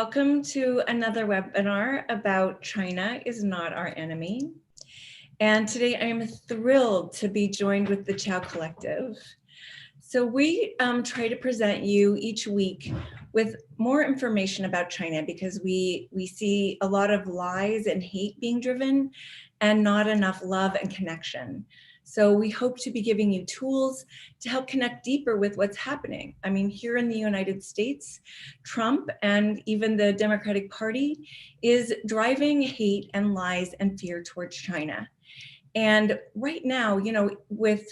Welcome to another webinar about China is not our enemy. And today I am thrilled to be joined with the Qiao Collective. So we try to present you each week with more information about China because we see a lot of lies and hate being driven and not enough love and connection. So we hope to be giving you tools to help connect deeper with what's happening. I mean, here in the United States, Trump and even the Democratic Party is driving hate and lies and fear towards China. And right now, you know, with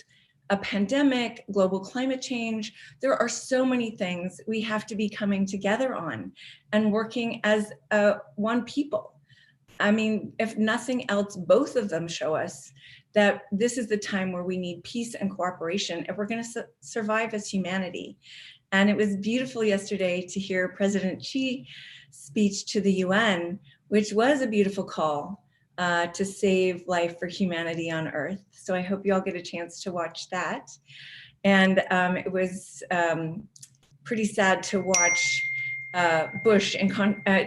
a pandemic, global climate change, there are so many things we have to be coming together on and working as one people. I mean, if nothing else, both of them show us that this is the time where we need peace and cooperation if we're going to survive as humanity. And it was beautiful yesterday to hear President Xi's speech to the UN, which was a beautiful call to save life for humanity on Earth. So I hope you all get a chance to watch that. And it was pretty sad to watch Bush and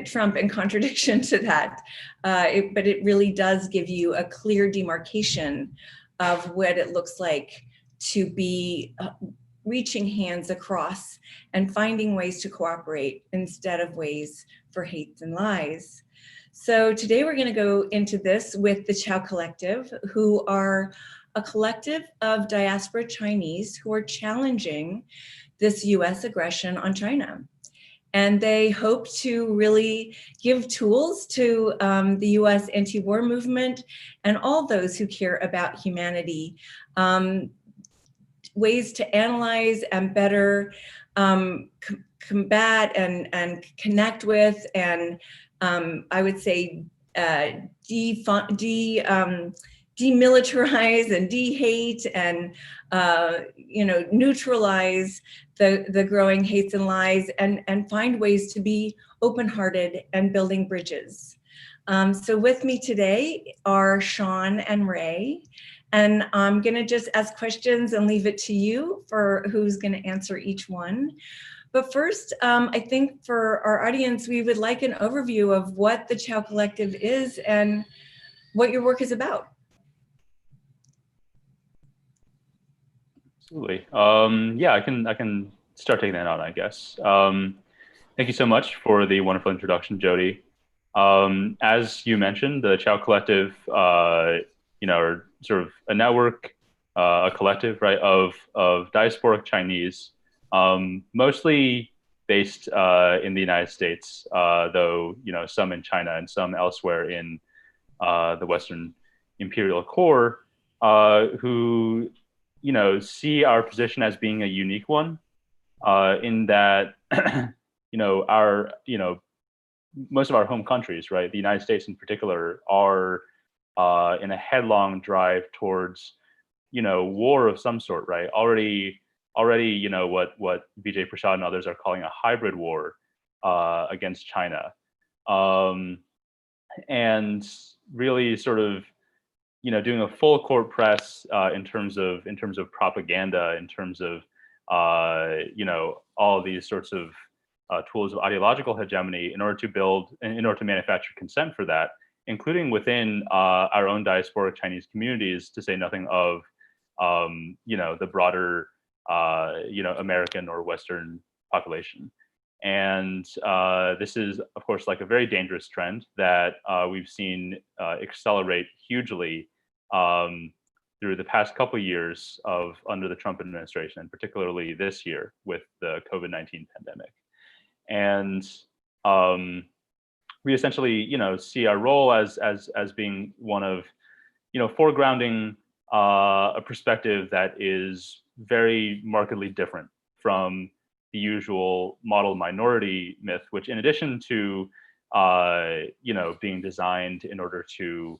Trump in contradiction to that. But it really does give you a clear demarcation of what it looks like to be reaching hands across and finding ways to cooperate instead of ways for hate and lies. So today we're going to go into this with the Qiao Collective, who are a collective of diaspora Chinese who are challenging this US aggression on China. And they hope to really give tools to the US anti-war movement and all those who care about humanity, ways to analyze and better combat and connect with and I would say demilitarize and de-hate and you know, neutralize the growing hates and lies and find ways to be open-hearted and building bridges. So with me today are Sean and Ray, and I'm gonna just ask questions and leave it to you for who's gonna answer each one. But first, I think for our audience, we would like an overview of what the Qiao Collective is and what your work is about. Absolutely. Yeah, I can start taking that on, I guess. Thank you so much for the wonderful introduction, Jodie. As you mentioned, the Qiao Collective, you know, are sort of a network, a collective, right, of diasporic Chinese. Mostly based in the United States, though, you know, some in China and some elsewhere in the Western imperial core, who, you know, see our position as being a unique one, in that, you know, most of our home countries, right, the United States in particular, are in a headlong drive towards, you know, war of some sort, right? Already, you know, what Vijay Prashad and others are calling a hybrid war against China, and really sort of, you know, doing a full court press in terms of propaganda, in terms of you know, all of these sorts of tools of ideological hegemony in order to manufacture consent for that, including within our own diasporic Chinese communities, to say nothing of you know, the broader you know, American or Western population. And this is, of course, like a very dangerous trend that we've seen accelerate hugely through the past couple of years under the Trump administration, and particularly this year with the COVID-19 pandemic. And we essentially, you know, see our role as being one of, you know, foregrounding a perspective that is very markedly different from the usual model minority myth, which, in addition to you know, being designed in order to,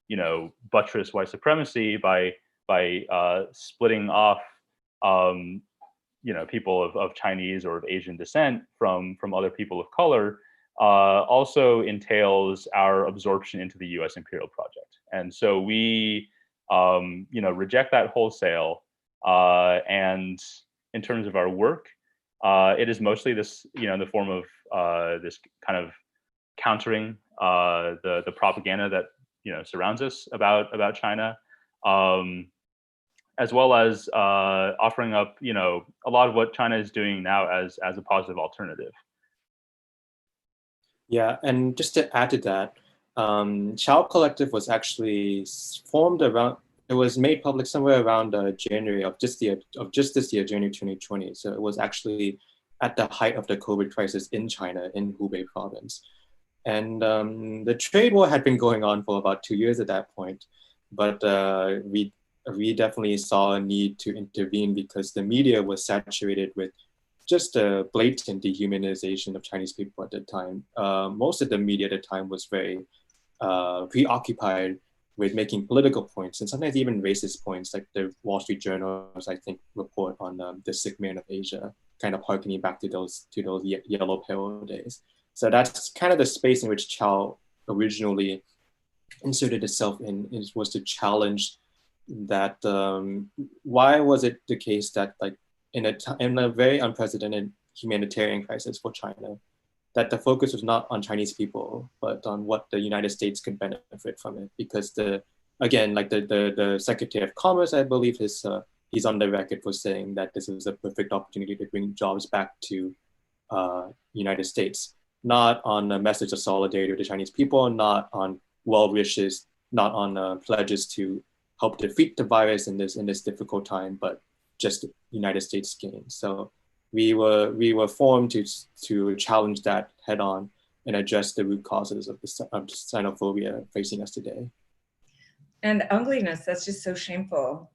you know, buttress white supremacy by splitting off you know, people of Chinese or of Asian descent from other people of color, also entails our absorption into the U.S. imperial project. And so we you know, reject that wholesale, and in terms of our work, It is mostly this, in the form of this kind of countering the propaganda that surrounds us about China, as well as offering up a lot of what China is doing now as a positive alternative. Yeah, and just to add to that, Qiao Collective was actually formed around. It was made public somewhere around January of this year, January 2020. So it was actually at the height of the COVID crisis in China, in Hubei province. And the trade war had been going on for about 2 years at that point, but we definitely saw a need to intervene because the media was saturated with just a blatant dehumanization of Chinese people at the time. Most of the media at the time was very preoccupied with making political points and sometimes even racist points, like the Wall Street Journal's, I think, report on the sick man of Asia, kind of harkening back to those yellow peril days. So that's kind of the space in which Qiao originally inserted itself in, was to challenge that. Why was it the case that, like, in a very unprecedented humanitarian crisis for China, that the focus was not on Chinese people, but on what the United States could benefit from it? Because the Secretary of Commerce, I believe, he's on the record for saying that this is a perfect opportunity to bring jobs back to United States, not on a message of solidarity with the Chinese people, not on well wishes, not on pledges to help defeat the virus in this difficult time, but just United States gain. So we were formed to challenge that head on and address the root causes of xenophobia facing us today. And ugliness, that's just so shameful.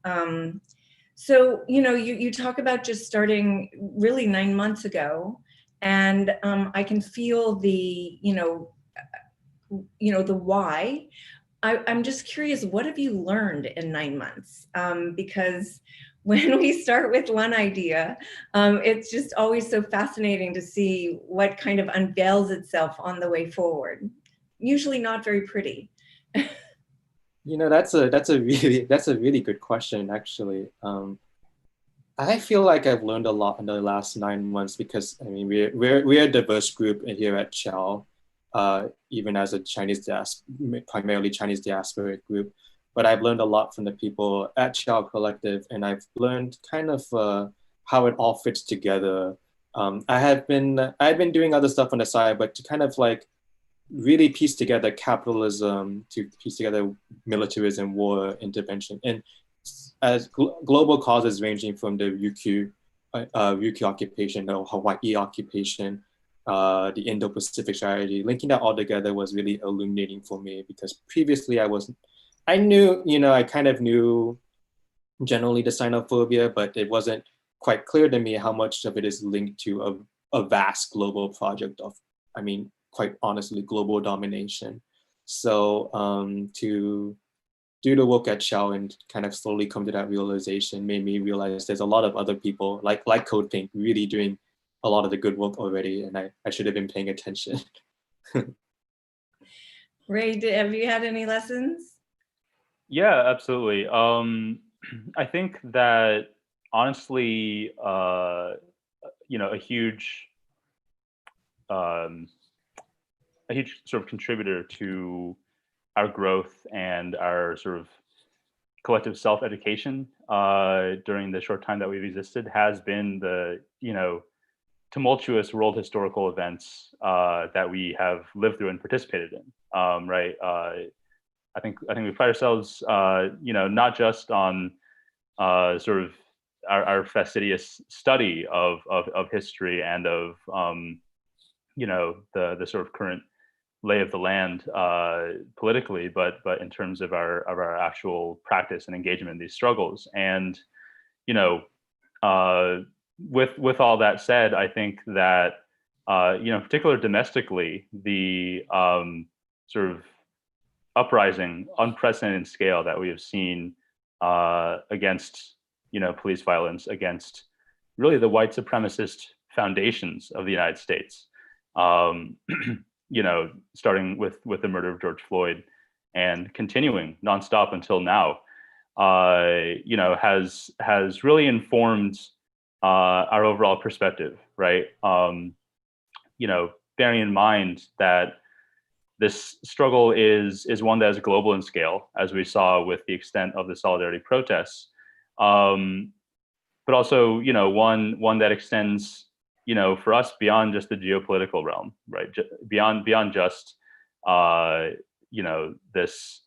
So, you talk about just starting really 9 months ago, and I can feel the why. I'm just curious, what have you learned in 9 months? Because when we start with one idea, it's just always so fascinating to see what kind of unveils itself on the way forward. Usually not very pretty. That's a really good question, actually. I feel like I've learned a lot in the last 9 months because, I mean, we're a diverse group here at Qiao, even as a primarily Chinese diaspora group. But I've learned a lot from the people at Qiao Collective, and I've learned kind of how it all fits together. I've been doing other stuff on the side, but to kind of like really piece together capitalism, to piece together militarism, war, intervention, and as global causes ranging from the Ryukyu occupation, the Hawaii occupation, the Indo-Pacific strategy. Linking that all together was really illuminating for me because previously I kind of knew generally the xenophobia, but it wasn't quite clear to me how much of it is linked to a vast global project of, I mean, quite honestly, global domination. So to do the work at Qiao and kind of slowly come to that realization made me realize there's a lot of other people like CODEPINK really doing a lot of the good work already, and I should have been paying attention. Ray, have you had any lessons? Yeah, absolutely. I think that honestly, a huge sort of contributor to our growth and our sort of collective self-education during the short time that we've existed has been the tumultuous world historical events that we have lived through and participated in. Right. I think we pride ourselves, not just on sort of our fastidious study of history and of the sort of current lay of the land politically, but in terms of our actual practice and engagement in these struggles. And with all that said, I think that particularly domestically, the sort of uprising, unprecedented scale that we have seen against police violence, against really the white supremacist foundations of the United States. Starting with the murder of George Floyd and continuing nonstop until now, has really informed our overall perspective, right? Bearing in mind that this struggle is one that is global in scale, as we saw with the extent of the solidarity protests, but also, one that extends, for us beyond just the geopolitical realm, right? Beyond just, this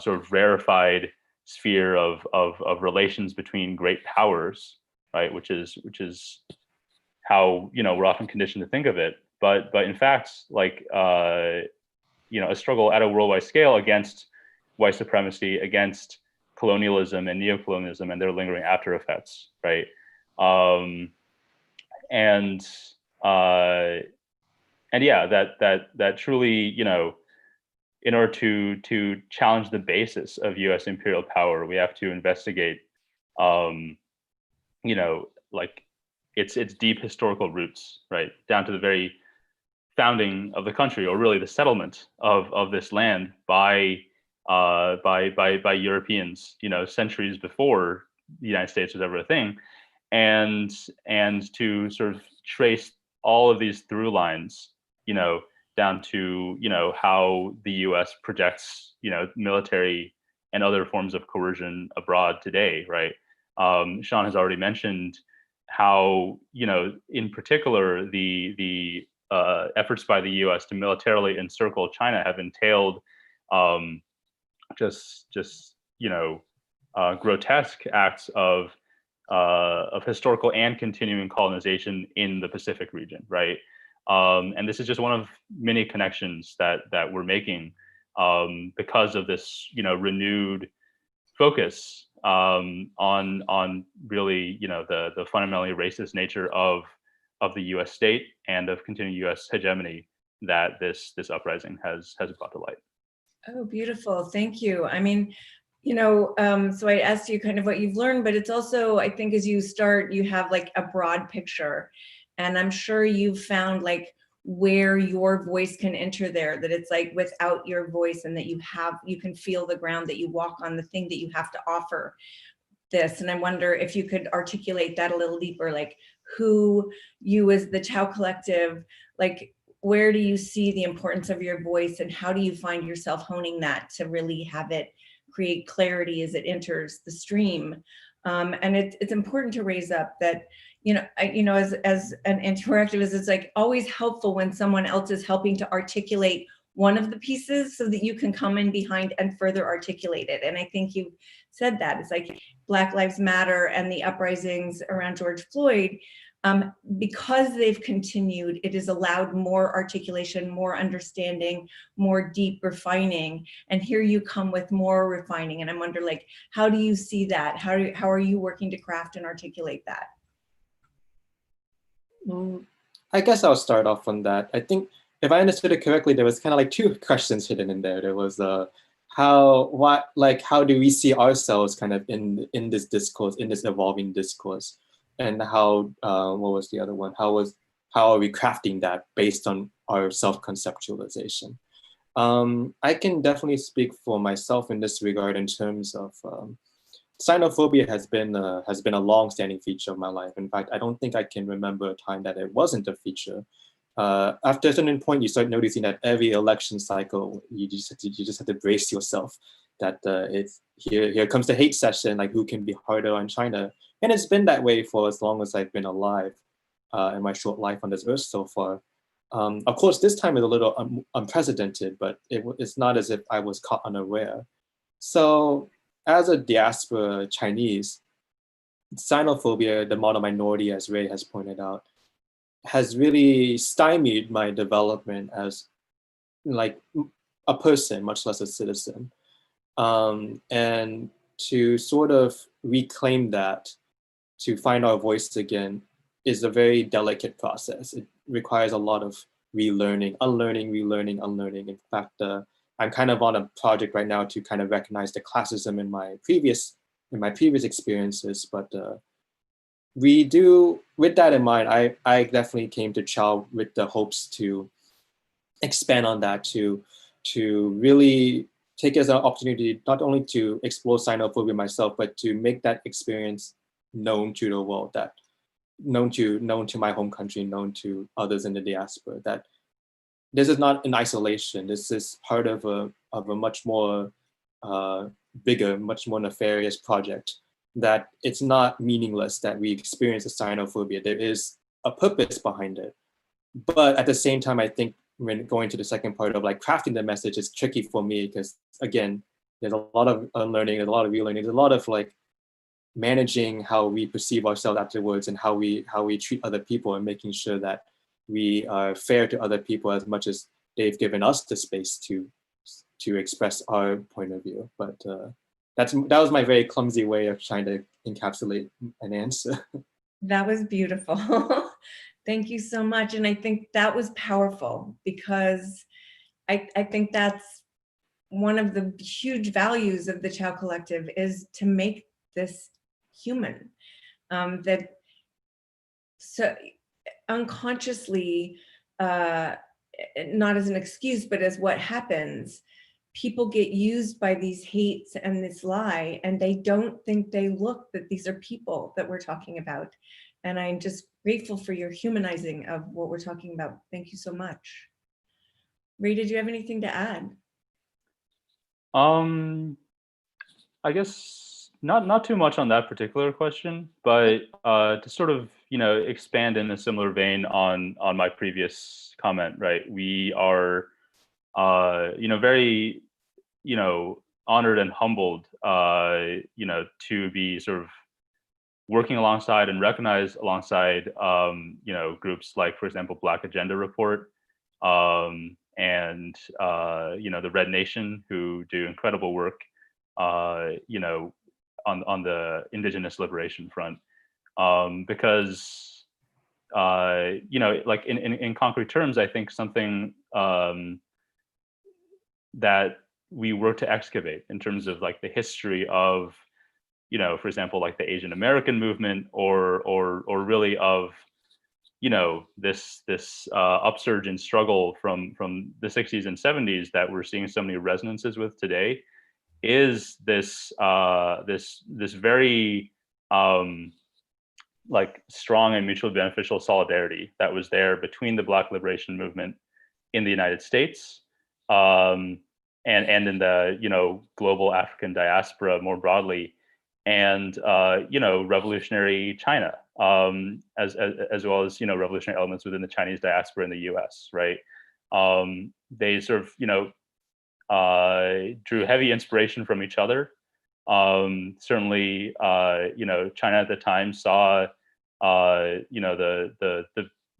sort of rarefied sphere of relations between great powers, right? Which is how we're often conditioned to think of it, but in fact, like a struggle at a worldwide scale against white supremacy, against colonialism and neocolonialism and their lingering after effects, right? And yeah, that truly, in order to challenge the basis of U.S. imperial power, we have to investigate, like its deep historical roots, right, down to the very founding of the country, or really the settlement of this land by Europeans, centuries before the United States was ever a thing, and to sort of trace all of these through lines, down to how the U.S. projects military and other forms of coercion abroad today, right? Sean has already mentioned how in particular the efforts by the U.S. to militarily encircle China have entailed just grotesque acts of historical and continuing colonization in the Pacific region, right? And this is just one of many connections that we're making because of this renewed focus on really the fundamentally racist nature of the U.S. state and of continuing U.S. hegemony that this uprising has brought to light. Oh, beautiful. Thank you. I mean, so I asked you kind of what you've learned, but it's also, I think as you start, you have like a broad picture, and I'm sure you've found like where your voice can enter there, that it's like without your voice, and that you can feel the ground that you walk on, the thing that you have to offer this. And I wonder if you could articulate that a little deeper, like who you as the Qiao Collective, like where do you see the importance of your voice, and how do you find yourself honing that to really have it create clarity as it enters the stream? And it's important to raise up that, as an interactivist, it's like always helpful when someone else is helping to articulate one of the pieces so that you can come in behind and further articulate it. And I think you said that. It's like Black Lives Matter and the uprisings around George Floyd, because they've continued, it has allowed more articulation, more understanding, more deep refining. And here you come with more refining. And I wonder, like, how do you see that? How are you working to craft and articulate that? I guess I'll start off on that. I think if I understood it correctly, there was kind of like two questions hidden in there. There was how do we see ourselves kind of in this discourse, in this evolving discourse? And how, what was the other one? How are we crafting that based on our self-conceptualization? I can definitely speak for myself in this regard in terms of xenophobia has been a long-standing feature of my life. In fact, I don't think I can remember a time that it wasn't a feature. After a certain point, you start noticing that every election cycle, you just have to brace yourself that here comes the hate session, like who can be harder on China. And it's been that way for as long as I've been alive in my short life on this earth so far. Of course, this time is a little unprecedented, but it's not as if I was caught unaware. So as a diaspora Chinese, xenophobia, the mono minority, as Ray has pointed out, has really stymied my development as like a person, much less a citizen. And to sort of reclaim that, to find our voice again, is a very delicate process. It requires a lot of relearning, unlearning, relearning, unlearning. In fact, I'm kind of on a project right now to kind of recognize the classism in my previous experiences. But with that in mind, I definitely came to Qiao with the hopes to expand on that, to really take it as an opportunity not only to explore xenophobia myself, but to make that experience known to the world, that known to my home country, known to others in the diaspora, that this is not in isolation. This is part of a much more bigger, much more nefarious project, that it's not meaningless that we experience a xenophobia. There is a purpose behind it. But at the same time, I think when going to the second part of like crafting the message is tricky for me, because again, there's a lot of unlearning, there's a lot of relearning, there's a lot of like managing how we perceive ourselves afterwards and how we treat other people, and making sure that we are fair to other people as much as they've given us the space to express our point of view. But that was my very clumsy way of trying to encapsulate an answer. That was beautiful. Thank you so much. And I think that was powerful, because I think that's one of the huge values of the Qiao Collective, is to make this human. That so unconsciously, not as an excuse, but as what happens, people get used by these hates and this lie, and they don't think they look that these are people that we're talking about. And I'm just grateful for your humanizing of what we're talking about. Thank you so much. Ray, did you have anything to add? I guess not too much on that particular question, but to sort of, expand in a similar vein on my previous comment, right? We are, very, honored and humbled, to be sort of working alongside and recognized alongside, groups like, for example, Black Agenda Report, and the Red Nation, who do incredible work, on the indigenous liberation front, because like in concrete terms, I think something that we work to excavate in terms of like the history of, for example, like the Asian American movement, or really of, this upsurge in struggle from the 60s and 70s that we're seeing so many resonances with today, is this this very like strong and mutually beneficial solidarity that was there between the Black liberation movement in the United States, and in the global African diaspora more broadly, and revolutionary China, as well as revolutionary elements within the Chinese diaspora in the U.S. Right? They sort of drew heavy inspiration from each other. Certainly, China at the time saw the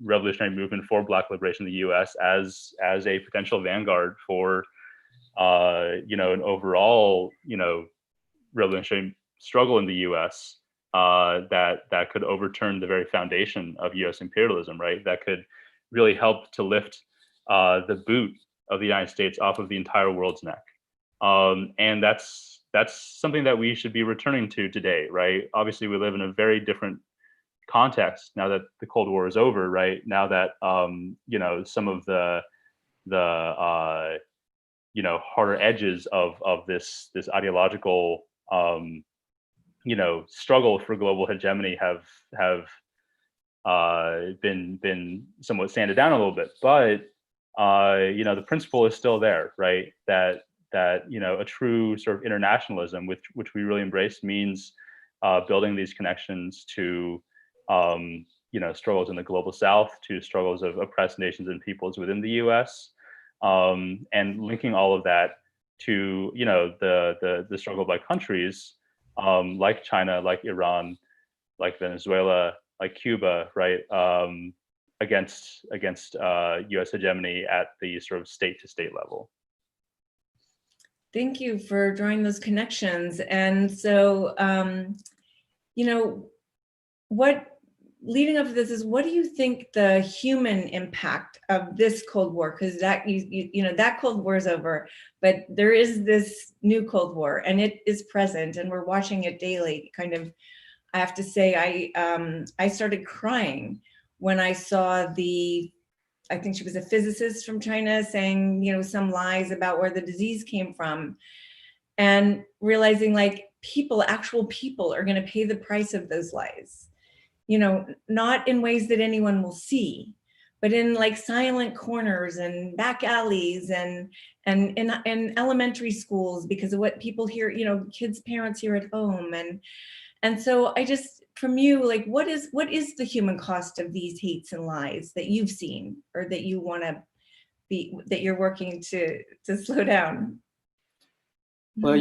revolutionary movement for Black liberation in the U.S. as a potential vanguard for an overall revolutionary struggle in the U.S. That could overturn the very foundation of U.S. imperialism, right? That could really help to lift the boot of the United States off of the entire world's neck, and that's something that we should be returning to today, right? Obviously, we live in a very different context now that the Cold War is over, right? Now that some of the harder edges of this ideological struggle for global hegemony have been somewhat sanded down a little bit, but the principle is still there, right? That a true sort of internationalism, which we really embrace, means building these connections to struggles in the global South, to struggles of oppressed nations and peoples within the U.S., and linking all of that to the struggle by countries like China, like Iran, like Venezuela, like Cuba, right? Against U.S. hegemony at the sort of state-to-state level. Thank you for drawing those connections. And so, leading up to this is, what do you think the human impact of this Cold War? Because that that Cold War is over, but there is this new Cold War, and it is present, and we're watching it daily. Kind of, I have to say, I started crying when I saw I think she was a physicist from China saying, some lies about where the disease came from, and realizing like actual people are going to pay the price of those lies. not in ways that anyone will see, but in like silent corners and back alleys and in elementary schools because of what people hear, kids' parents hear at home. And so I just, from you, like, what is the human cost of these hates and lies that you've seen or that you want to that you're working to slow down? Well,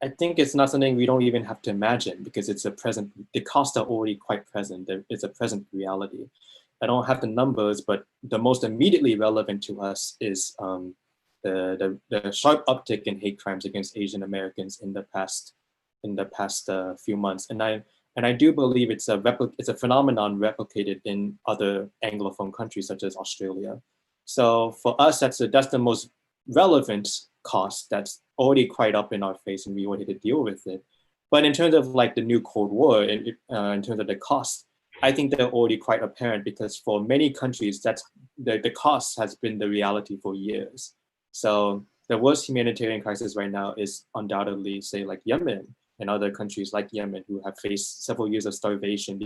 I think it's not something we don't even have to imagine because it's a present, the costs are already quite present. It's a present reality. I don't have the numbers, but the most immediately relevant to us is the sharp uptick in hate crimes against Asian Americans in the past few months. And I do believe it's a phenomenon replicated in other Anglophone countries such as Australia. So for us, that's the most relevant cost that's already quite up in our face, and we wanted to deal with it. But in terms of like the new Cold War, in terms of the cost, I think they're already quite apparent because for many countries, that's the cost has been the reality for years. So the worst humanitarian crisis right now is undoubtedly, say, like Yemen and other countries like Yemen who have faced several years of starvation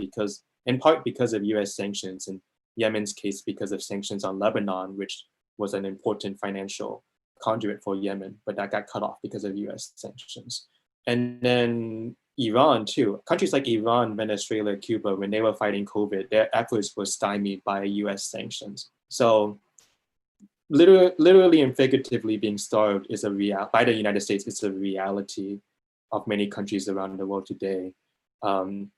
in part because of US sanctions, in Yemen's case because of sanctions on Lebanon, which was an important financial conduit for Yemen, but that got cut off because of US sanctions. And then Iran too. Countries like Iran, Venezuela, Cuba, when they were fighting COVID, their efforts were stymied by US sanctions. So literally and figuratively being starved is by the United States, it's a reality of many countries around the world today. And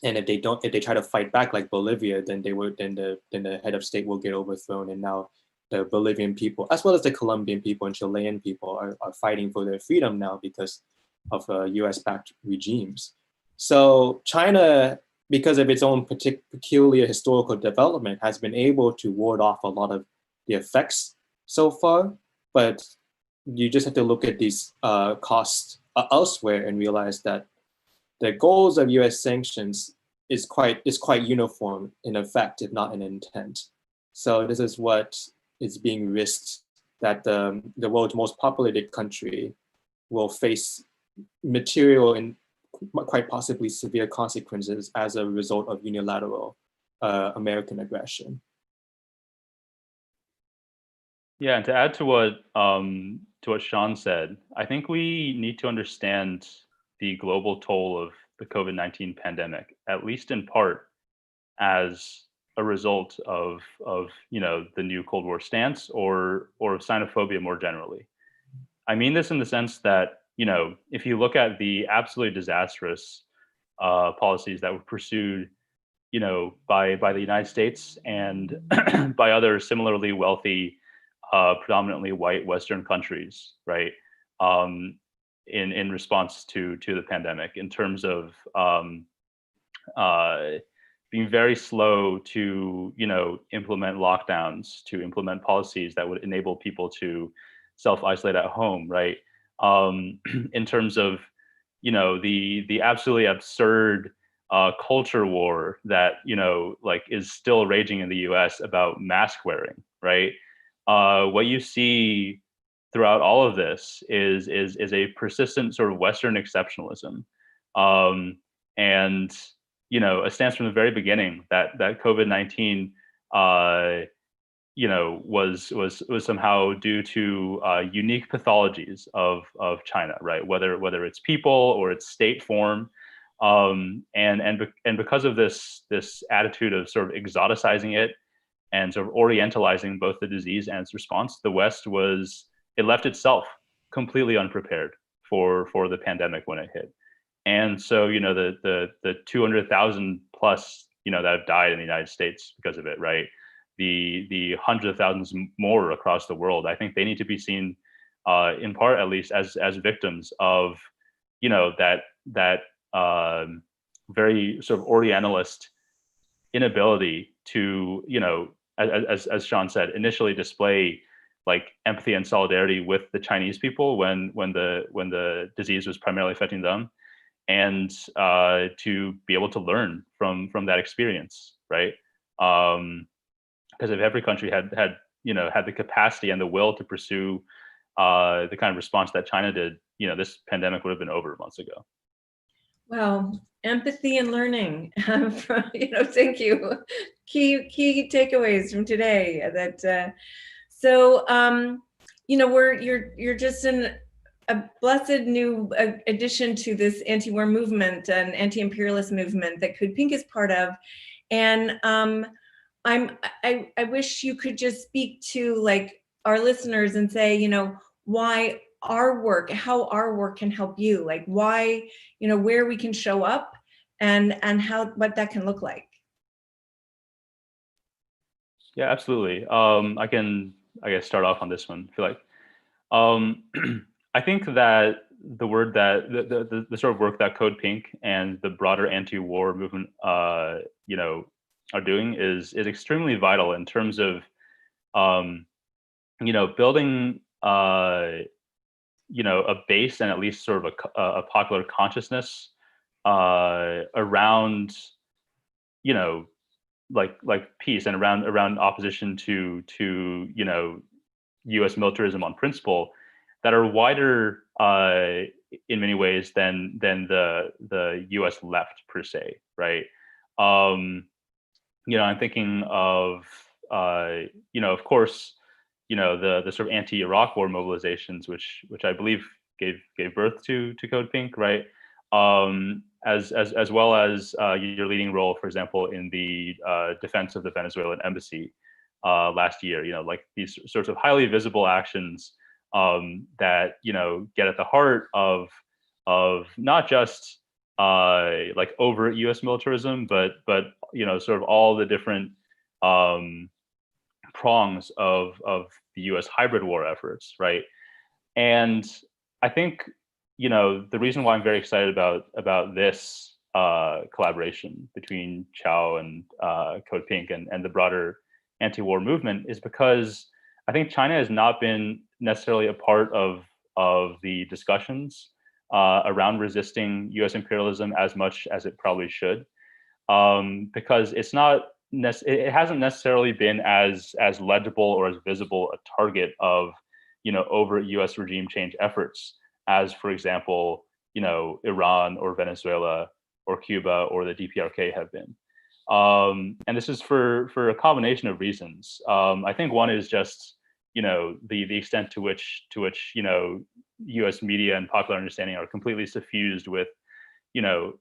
if they try to fight back like Bolivia, then the head of state will get overthrown. And now the Bolivian people, as well as the Colombian people and Chilean people, are fighting for their freedom now because of US-backed regimes. So China, because of its own peculiar historical development, has been able to ward off a lot of the effects so far. But you just have to look at these costs elsewhere and realize that the goals of US sanctions is quite uniform in effect, if not in intent. So this is what is being risked, that the world's most populated country will face material and quite possibly severe consequences as a result of unilateral American aggression. Yeah, and to add to what Sean said, I think we need to understand the global toll of the COVID-19 pandemic, at least in part, as a result of the new Cold War stance or xenophobia more generally. I mean this in the sense that if you look at the absolutely disastrous policies that were pursued by the United States and by other similarly wealthy, predominantly white Western countries, right? In response to the pandemic, in terms of being very slow to implement lockdowns, to implement policies that would enable people to self-isolate at home, right? In terms of the absolutely absurd culture war that is still raging in the U.S. about mask wearing, right? What you see throughout all of this is a persistent sort of Western exceptionalism, and a stance from the very beginning that COVID-19 was somehow due to unique pathologies of China, right? Whether it's people or its state form, and because of this attitude of sort of exoticizing it and sort of orientalizing both the disease and its response, the West left itself completely unprepared for the pandemic when it hit. And so the 200,000 plus that have died in the United States because of it, right? The hundreds of thousands more across the world, I think they need to be seen, in part at least, as victims of that very sort of Orientalist inability to as Sean said, initially display like empathy and solidarity with the Chinese people when the disease was primarily affecting them, and to be able to learn from that experience, right? Because if every country had the capacity and the will to pursue the kind of response that China did, this pandemic would have been over months ago. Wow, empathy and learning. Thank you. Key takeaways from today. You're just a blessed new addition to this anti-war movement and anti-imperialist movement that CODEPINK is part of, and I wish you could just speak to like our listeners and say, why our work, how our work can help you, like why, where we can show up and how, what that can look like. Yeah, absolutely. I can, I guess, start off on this one, I feel like. I think that the word that the sort of work that CODEPINK and the broader anti-war movement, are doing is extremely vital in terms of, building, a base and at least sort of a popular consciousness around, like peace and around opposition to U.S. militarism on principle that are wider in many ways than the U.S. left per se, right? I'm thinking of of course, the sort of anti-Iraq war mobilizations, which I believe gave birth to CODEPINK, right? As well as your leading role, for example, in the defense of the Venezuelan embassy last year. Like these sorts of highly visible actions that get at the heart of not just like overt U.S. militarism, but sort of all the different prongs of the U.S. hybrid war efforts, right? And I think the reason why I'm very excited about this collaboration between Qiao and CODEPINK and the broader anti-war movement is because I think China has not been necessarily a part of the discussions around resisting U.S. imperialism as much as it probably should, because it hasn't necessarily been as legible or as visible a target of overt U.S. regime change efforts as, for example, Iran or Venezuela or Cuba or the DPRK have been. And this is for a combination of reasons. I think one is just the extent to which U.S. media and popular understanding are completely suffused with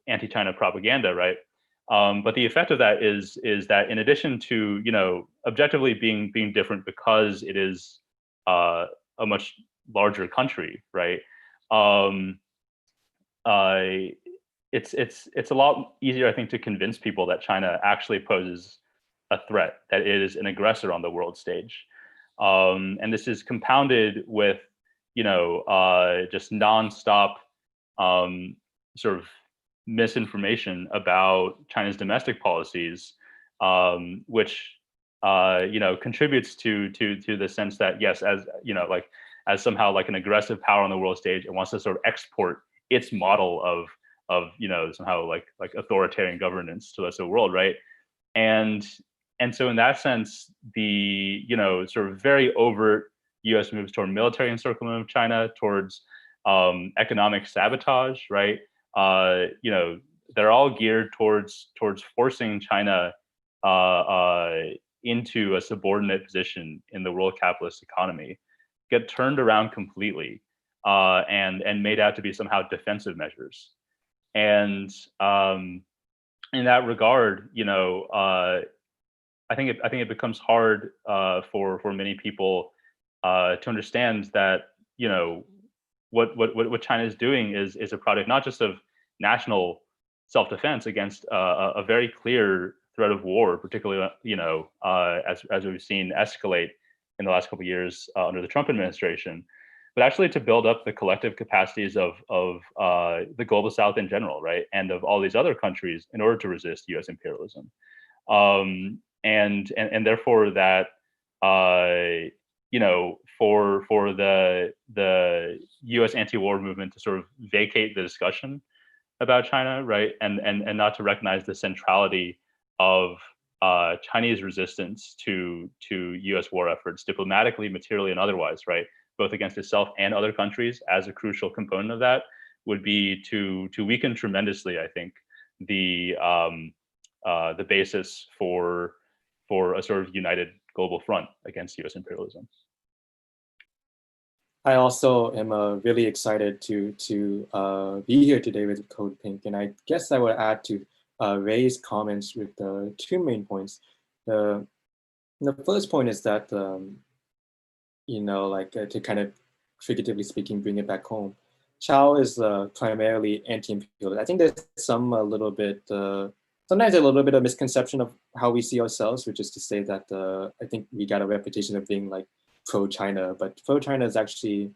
anti-China propaganda, right? But the effect of that is that in addition to objectively being different because it is a much larger country, right? It's a lot easier, I think, to convince people that China actually poses a threat, that it is an aggressor on the world stage. And this is compounded with, just nonstop sort of misinformation about China's domestic policies, which contributes to the sense that yes, as somehow like an aggressive power on the world stage, it wants to sort of export its model of somehow like authoritarian governance to the rest of the world, right? And so in that sense, the sort of very overt U.S. moves toward military encirclement of China, towards economic sabotage, right? They're all geared towards forcing China into a subordinate position in the world capitalist economy, get turned around completely, and made out to be somehow defensive measures. And in that regard, I think it becomes hard for many people to understand that what China is doing is a product not just of national self-defense against a very clear threat of war, particularly as we've seen escalate in the last couple of years under the Trump administration, but actually to build up the collective capacities of the global South in general, right, and of all these other countries in order to resist U.S. imperialism, and therefore that for the U.S. anti-war movement to sort of vacate the discussion about China, right, and not to recognize the centrality of Chinese resistance to U.S. war efforts, diplomatically, materially, and otherwise, right, both against itself and other countries as a crucial component of that, would be to weaken tremendously, I think, the basis for a sort of united global front against U.S. imperialism. I also am really excited to be here today with CODEPINK, and I guess I would add to Ray's comments with two main points. The first point is that you know, like to kind of figuratively speaking, bring it back home. Qiao is primarily anti-imperialist. I think there's some a little bit, sometimes a little bit of misconception of how we see ourselves, which is to say that I think we got a reputation of being like pro-China, but pro-China is actually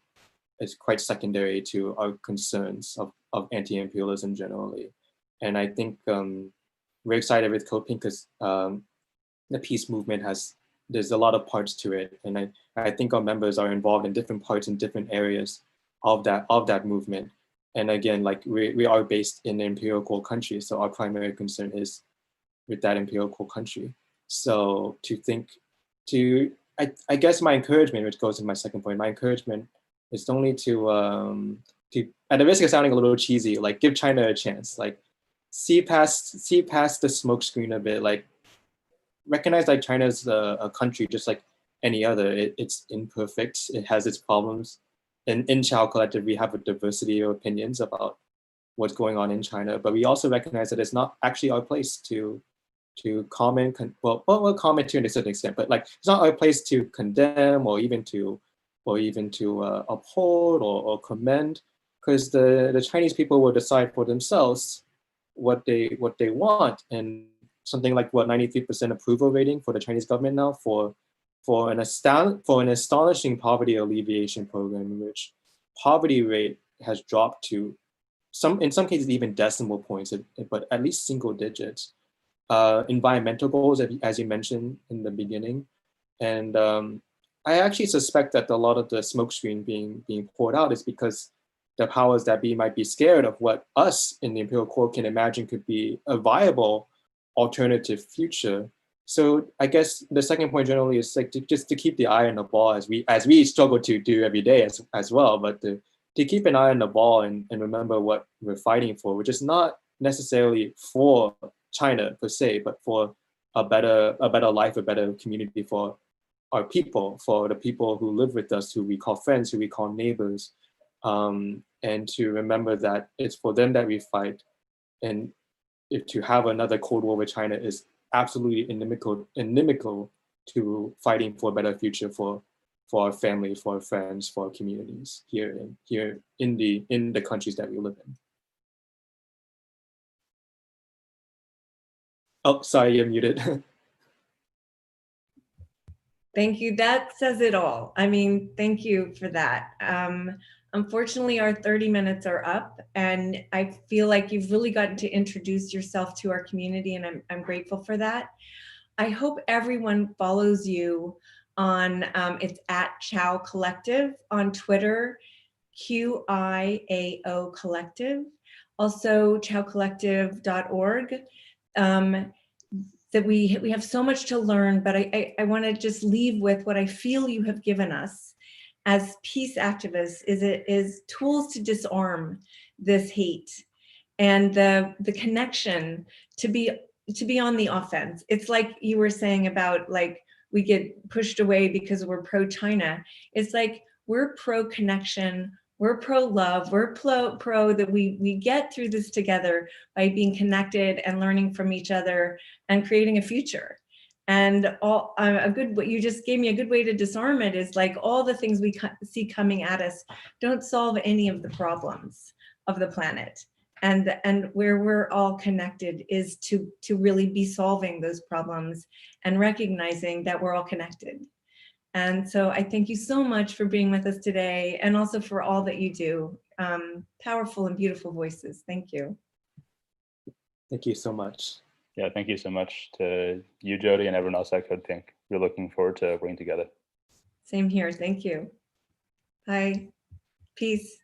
quite secondary to our concerns of anti-imperialism generally. And I think we're excited with CODEPINK because the peace movement there's a lot of parts to it. And I think our members are involved in different parts in different areas of that movement. And again, like we are based in an imperial country. So our primary concern is with that imperial country. So I guess my encouragement, which goes to my second point, my encouragement is only to at the risk of sounding a little cheesy, like give China a chance, like see past the smoke screen a bit, like recognize that China's a country just like any other. It's imperfect, it has its problems. And in Qiao Collective, we have a diversity of opinions about what's going on in China, but we also recognize that it's not actually our place to comment, we'll comment to a certain extent, but like it's not our place to condemn or even to uphold or commend, because the Chinese people will decide for themselves what they want. And something like 93% approval rating for the Chinese government now for an astonishing poverty alleviation program, in which poverty rate has dropped to in some cases even decimal points, but at least single digits. Environmental goals, as you mentioned in the beginning, and I actually suspect that a lot of the smokescreen being poured out is because the powers that be might be scared of what us in the imperial court can imagine could be a viable alternative future. So I guess the second point generally is like just to keep the eye on the ball as we struggle to do every day as well, but to keep an eye on the ball and remember what we're fighting for, which is not necessarily for China per se, but for a better life, a better community for our people, for the people who live with us, who we call friends, who we call neighbors, and to remember that it's for them that we fight. And if to have another Cold War with China is absolutely inimical to fighting for a better future for our family, for our friends, for our communities here in the countries that we live in. Oh, sorry, you're muted. Thank you. That says it all. I mean, thank you for that. Unfortunately, our 30 minutes are up, and I feel like you've really gotten to introduce yourself to our community, and I'm grateful for that. I hope everyone follows you on, it's at Qiao Collective on Twitter, QIAO Collective, also qiaocollective.org. That we have so much to learn, but I want to just leave with what I feel you have given us as peace activists is tools to disarm this hate and the connection to be on the offense. It's like you were saying about like we get pushed away because we're pro-China. It's like we're pro-connection, we're pro-love, we're pro that we get through this together by being connected and learning from each other and creating a future. And what you just gave me a good way to disarm it is like all the things we see coming at us don't solve any of the problems of the planet. And where we're all connected is to really be solving those problems and recognizing that we're all connected. And so I thank you so much for being with us today, and also for all that you do. Powerful and beautiful voices. Thank you. Thank you so much. Yeah, thank you so much to you, Jodie, and everyone else at CODEPINK. We're looking forward to working together. Same here. Thank you. Bye. Peace.